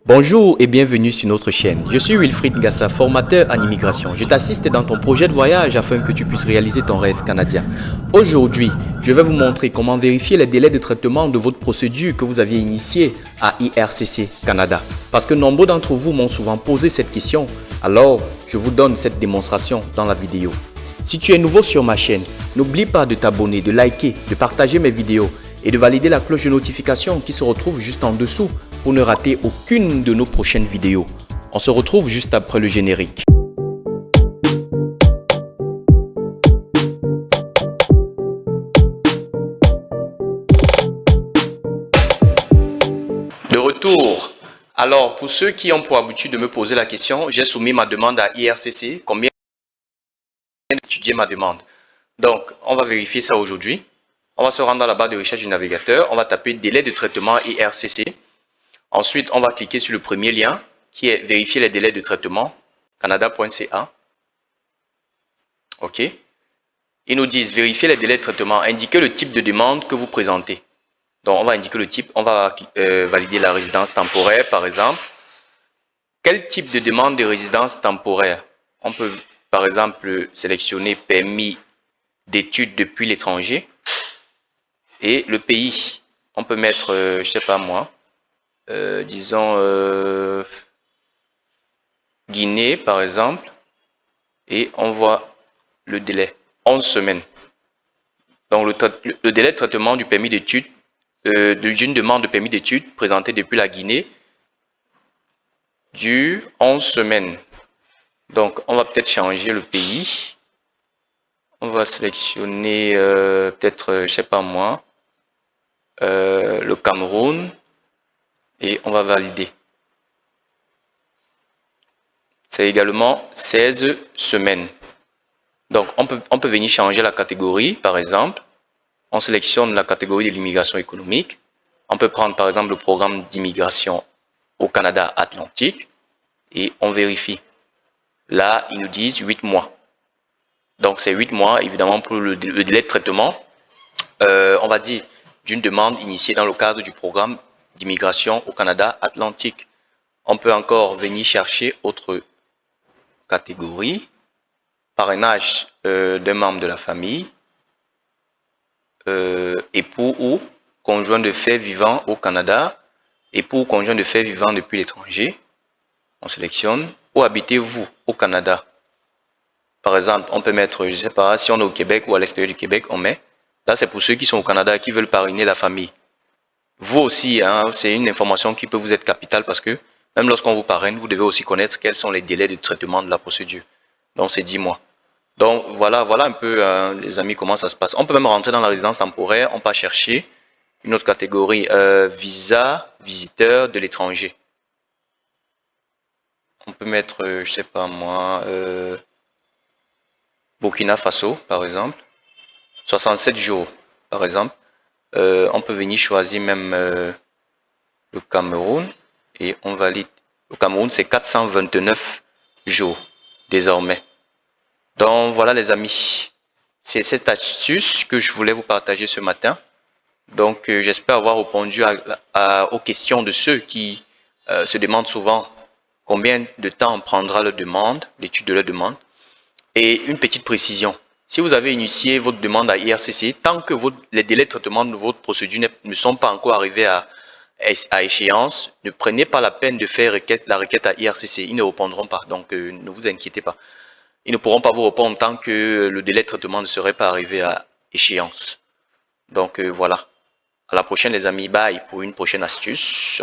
Bonjour et bienvenue sur notre chaîne. Je suis Wilfried Ngassa, formateur en immigration. Je t'assiste dans ton projet de voyage afin que tu puisses réaliser ton rêve canadien. Aujourd'hui, je vais vous montrer comment vérifier les délais de traitement de votre procédure que vous aviez initiée à IRCC Canada. Parce que nombreux d'entre vous m'ont souvent posé cette question, alors je vous donne cette démonstration dans la vidéo. Si tu es nouveau sur ma chaîne, n'oublie pas de t'abonner, de liker, de partager mes vidéos et de valider la cloche de notification qui se retrouve juste en dessous pour ne rater aucune de nos prochaines vidéos. On se retrouve juste après le générique. De retour. Alors, pour ceux qui ont pour habitude de me poser la question, j'ai soumis ma demande à IRCC. Combien d'étudier ma demande? Donc, on va vérifier ça aujourd'hui. On va se rendre dans la barre de recherche du navigateur. On va taper délai de traitement IRCC. Ensuite, on va cliquer sur le premier lien qui est vérifier les délais de traitement canada.ca. OK. Ils nous disent vérifier les délais de traitement, indiquer le type de demande que vous présentez. Donc, on va indiquer le type, on va valider la résidence temporaire par exemple. Quel type de demande de résidence temporaire? On peut par exemple sélectionner permis d'études depuis l'étranger et le pays. On peut mettre, je sais pas moi, disons Guinée par exemple, et on voit le délai, 11 semaines. Donc le délai de traitement du permis d'études, d'une demande de permis d'études présentée depuis la Guinée, dure 11 semaines. Donc on va peut-être changer le pays. On va sélectionner peut-être, je sais pas moi, le Cameroun, et on va valider. C'est également 16 semaines. Donc, on peut venir changer la catégorie, par exemple. On sélectionne la catégorie de l'immigration économique. On peut prendre, par exemple, le programme d'immigration au Canada Atlantique et on vérifie. Là, ils nous disent 8 mois. Donc, c'est 8 mois, évidemment, pour le délai de traitement, on va dire, d'une demande initiée dans le cadre du programme d'immigration au Canada Atlantique. On peut encore venir chercher autre catégorie. Parrainage d'un membre de la famille, époux ou conjoint de fait vivant au Canada, époux ou conjoint de fait vivant depuis l'étranger, on sélectionne, où habitez-vous au Canada? Par exemple, on peut mettre, je ne sais pas, si on est au Québec ou à l'extérieur du Québec, on met, là c'est pour ceux qui sont au Canada et qui veulent parrainer la famille. Vous aussi, hein, c'est une information qui peut vous être capitale parce que même lorsqu'on vous parraine, vous devez aussi connaître quels sont les délais de traitement de la procédure. Donc c'est 10 mois. Donc voilà un peu, les amis, comment ça se passe. On peut même rentrer dans la résidence temporaire, on peut chercher une autre catégorie, visa visiteur de l'étranger. On peut mettre, je sais pas moi, Burkina Faso par exemple, 67 jours par exemple. On peut venir choisir même le Cameroun et on valide. Le Cameroun c'est 429 jours désormais. Donc voilà les amis, c'est cette astuce que je voulais vous partager ce matin. Donc j'espère avoir répondu aux questions de ceux qui se demandent souvent combien de temps prendra la demande, l'étude de la demande. Et une petite précision, si vous avez initié votre demande à IRCC, tant que les délais de traitement de votre procédure ne sont pas encore arrivés à échéance, ne prenez pas la peine de faire la requête à IRCC, ils ne répondront pas, donc ne vous inquiétez pas. Ils ne pourront pas vous répondre tant que le délai de traitement ne serait pas arrivé à échéance. Donc voilà. À la prochaine les amis, bye pour une prochaine astuce.